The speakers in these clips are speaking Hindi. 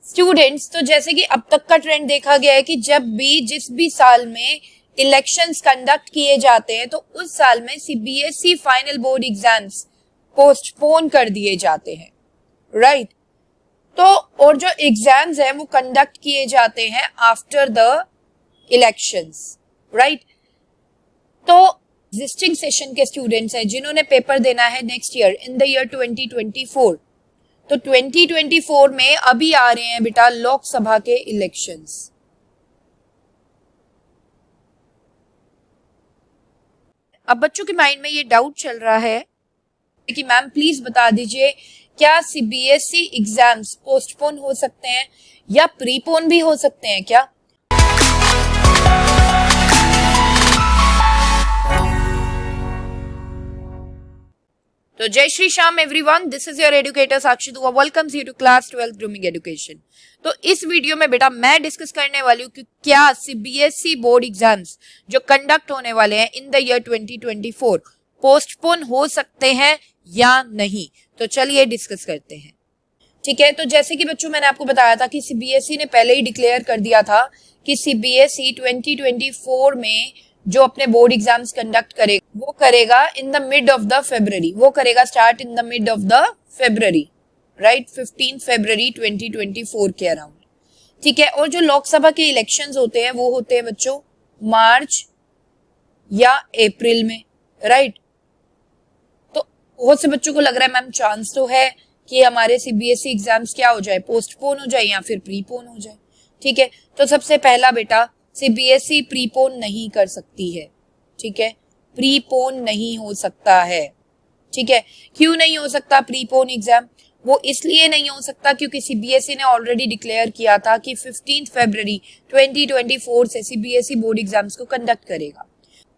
स्टूडेंट्स, तो जैसे कि अब तक का ट्रेंड देखा गया है कि जब भी जिस भी साल में इलेक्शंस कंडक्ट किए जाते हैं तो उस साल में CBSE final board exams postpone कर दिए जाते हैं, राइट। तो और जो एग्जाम्स हैं वो कंडक्ट किए जाते हैं आफ्टर द इलेक्शंस, राइट। तो एग्जिस्टिंग सेशन के स्टूडेंट्स हैं जिन्होंने पेपर देना है next year in the year 2024, तो 2024 में अभी आ रहे हैं बेटा लोकसभा के इलेक्शंस। अब बच्चों के माइंड में ये डाउट चल रहा है कि मैम प्लीज बता दीजिए क्या सीबीएसई एग्जाम्स पोस्टपोन हो सकते हैं या प्रीपोन भी हो सकते हैं क्या? तो जय Shri Shyam everyone, this is your educator Sakshi Dua, welcomes you to class 12 grooming education. तो इस वीडियो में बेटा मैं डिस्कस करने वाली हूँ कि क्या सीबीएसई बोर्ड एग्जाम्स जो कंडक्ट होने वाले हैं इन द ईयर 2024 पोस्टपोन हो सकते हैं या नहीं। तो चलिए डिस्कस करते हैं, ठीक है। तो जैसे कि बच्चों मैंने आपको बताया था कि सीबीएसई ने पहले ही डिक्लेयर कर दिया था कि सीबीएसई 2024 में जो अपने बोर्ड एग्जाम्स कंडक्ट करेगा वो करेगा in the mid of the February, वो करेगा start in the mid of the February, right, 15 फरवरी 2024 के अराउंड, ठीक है। और जो लोकसभा के इलेक्शंस होते हैं वो होते हैं बच्चों मार्च या अप्रैल में, राइट। तो बहुत से बच्चों को लग रहा है मैम चांस तो है कि हमारे सीबीएसई एग्जाम्स क्या हो जाए, पोस्टपोन हो जाए या फिर प्रीपोन हो जाए, ठीक है। तो सबसे पहला बेटा सीबीएसई प्रीपोन नहीं कर सकती है, ठीक है, प्रीपोन नहीं हो सकता है, ठीक है। क्यों नहीं हो सकता प्रीपोन एग्जाम? वो इसलिए नहीं हो सकता क्योंकि सीबीएसई ने ऑलरेडी डिक्लेयर किया था कि 15 फरवरी 2024 से सीबीएसई बोर्ड एग्जाम्स को कंडक्ट करेगा।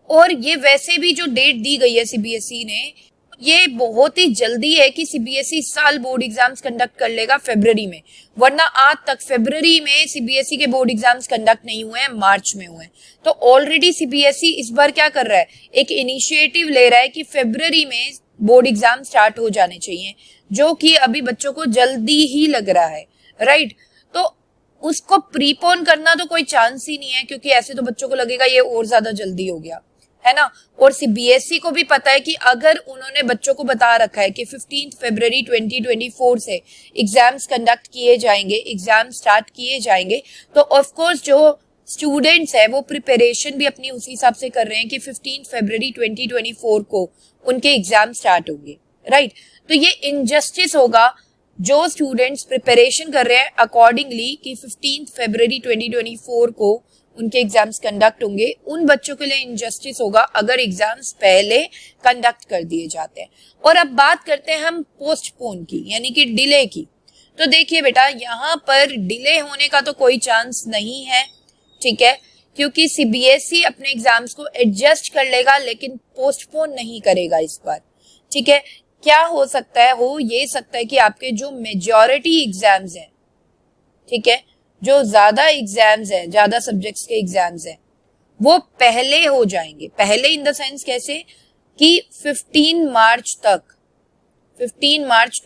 और ये वैसे भी जो डेट दी गई है सीबीएसई ने, ये बहुत ही जल्दी है कि सीबीएसई इस साल बोर्ड एग्जाम्स कंडक्ट कर लेगा फरवरी में, वरना आज तक फरवरी में सीबीएसई के बोर्ड एग्जाम्स कंडक्ट नहीं हुए हैं, मार्च में हुए हैं। तो ऑलरेडी सीबीएसई इस बार क्या कर रहा है, एक इनिशिएटिव ले रहा है कि फरवरी में बोर्ड एग्जाम स्टार्ट हो जाने चाहिए, जो कि अभी बच्चों को जल्दी ही लग रहा है, राइट। तो उसको प्रीपोन करना तो कोई चांस ही नहीं है, क्योंकि ऐसे तो बच्चों को लगेगा ये और ज्यादा जल्दी हो गया है ना। और सीबीएसई को भी पता है कि अगर उन्होंने बच्चों को बता रखा है कि 15 फरवरी 2024 से एग्जाम्स कंडक्ट किए जाएंगे, एग्जाम स्टार्ट किए जाएंगे, तो ऑफ कोर्स जो स्टूडेंट्स है वो प्रिपरेशन भी अपनी उसी हिसाब से कर रहे हैं कि 15 फरवरी 2024 को उनके एग्जाम स्टार्ट होंगे, राइट। तो ये इनजस्टिस होगा जो स्टूडेंट्स प्रिपरेशन कर रहे हैं अकॉर्डिंगली कि 15 फरवरी 2024 को उनके एग्जाम्स कंडक्ट होंगे, उन बच्चों के लिए इनजस्टिस होगा अगर एग्जाम्स पहले कंडक्ट कर दिए जाते हैं। और अब बात करते हैं हम पोस्टपोन की, यानी कि डिले की। तो देखिए बेटा यहाँ पर डिले होने का तो कोई चांस नहीं है, ठीक है, क्योंकि सीबीएसई अपने एग्जाम्स को एडजस्ट कर लेगा लेकिन पोस्टपोन नहीं करेगा इस बार, ठीक है। क्या हो सकता है, हो ये सकता है कि आपके जो मेजॉरिटी एग्जाम्स हैं, ठीक है, जो ज्यादा एग्जाम्स हैं, ज्यादा सब्जेक्ट्स के एग्जाम्स हैं, वो पहले हो जाएंगे। पहले इन द सेंस कैसे कि 15 मार्च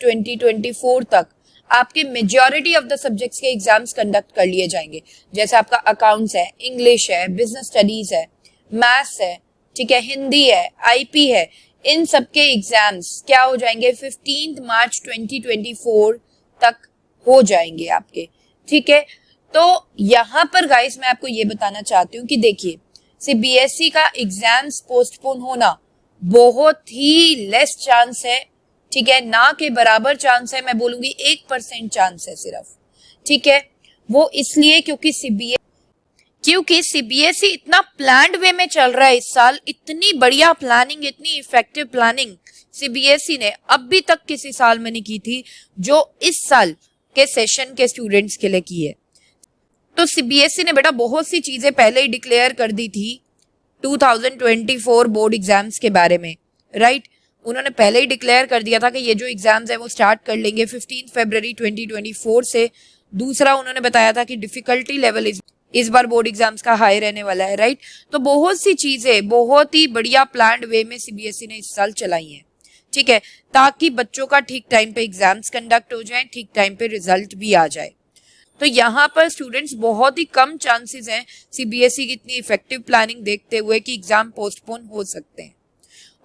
2024 तक आपके मेजॉरिटी ऑफ द सब्जेक्ट्स के एग्जाम्स कंडक्ट कर लिए जाएंगे। जैसे आपका अकाउंट्स है, इंग्लिश है, बिजनेस स्टडीज है, मैथ्स है, ठीक है, हिंदी है, आईपी है, इन सब के एग्जाम्स क्या हो जाएंगे 15 मार्च 2024 तक हो जाएंगे आपके, ठीक है। तो यहाँ पर गाइस मैं आपको ये बताना चाहती हूँ कि देखिए सीबीएसई का एग्जाम्स पोस्टपोन होना बहुत ही लेस चांस है, ठीक है, ना के बराबर चांस है, मैं बोलूंगी 1% चांस है सिर्फ, ठीक है। वो इसलिए क्योंकि सीबीएसई इतना प्लान्ड वे में चल रहा है इस साल, इतनी बढ़िया प्लानिंग, इतनी इफेक्टिव प्लानिंग सीबीएसई ने अभी तक किसी साल में नहीं की थी जो इस साल के सेशन के स्टूडेंट्स के लिए की है। तो सीबीएसई ने बेटा बहुत सी चीजें पहले ही डिक्लेयर कर दी थी 2024 बोर्ड एग्जाम्स के बारे में, राइट। उन्होंने पहले ही डिक्लेयर कर दिया था कि ये जो एग्जाम्स है वो स्टार्ट कर लेंगे 15 फरवरी 2024 से। दूसरा उन्होंने बताया था कि डिफिकल्टी लेवल इस बार बोर्ड एग्जाम्स का हाई रहने वाला है, राइट। तो बहुत सी चीजें बहुत ही बढ़िया प्लान्ड वे में सीबीएसई ने इस साल चलाई है, ठीक है, ताकि बच्चों का ठीक टाइम पे एग्जाम्स कंडक्ट हो जाए, ठीक टाइम पे रिजल्ट भी आ जाए। तो यहाँ पर स्टूडेंट्स बहुत ही कम चांसेस हैं सीबीएसई की इतनी इफेक्टिव प्लानिंग देखते हुए कि एग्जाम पोस्टपोन हो सकते हैं।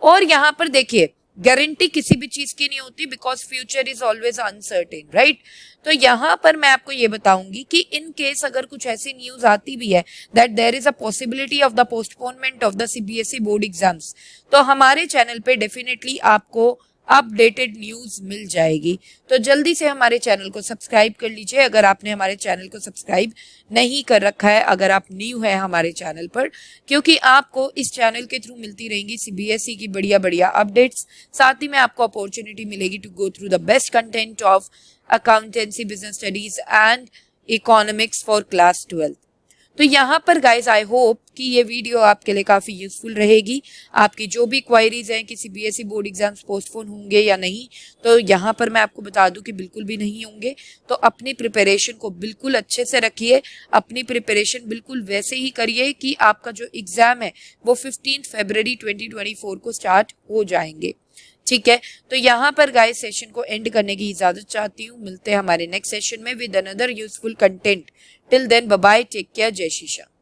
और यहाँ पर देखिए गारंटी किसी भी चीज की नहीं होती, because future is always uncertain, right. तो यहाँ पर मैं आपको ये बताऊंगी कि इन केस अगर कुछ ऐसी न्यूज आती भी है that there is a possibility of the postponement of the CBSE board exams, तो हमारे चैनल पे डेफिनेटली आपको अपडेटेड न्यूज मिल जाएगी। तो जल्दी से हमारे चैनल को सब्सक्राइब कर लीजिए अगर आपने हमारे चैनल को सब्सक्राइब नहीं कर रखा है, अगर आप न्यू है हमारे चैनल पर, क्योंकि आपको इस चैनल के थ्रू मिलती रहेंगी सीबीएसई की बढ़िया बढ़िया अपडेट्स। साथ ही में आपको अपॉर्चुनिटी मिलेगी to go through the best content of accountancy, business studies and economics for class 12। तो यहाँ पर गाइज आई होप कि ये वीडियो आपके लिए काफी यूजफुल रहेगी। आपकी जो भी क्वायरीज हैं कि सीबीएसई बोर्ड एग्जाम्स पोस्टपोन होंगे या नहीं, तो यहाँ पर मैं आपको बता दूं कि बिल्कुल भी नहीं होंगे। तो अपनी प्रिपरेशन को बिल्कुल अच्छे से रखिए, अपनी प्रिपरेशन बिल्कुल वैसे ही करिए कि आपका जो एग्जाम है वो 15 फरवरी 2024 को स्टार्ट हो जाएंगे। ठीक है, तो यहाँ पर गाइस सेशन को एंड करने की इजाजत चाहती हूँ। मिलते हैं हमारे नेक्स्ट सेशन में with another useful content. Till then bye bye, take care, जय श्री राम।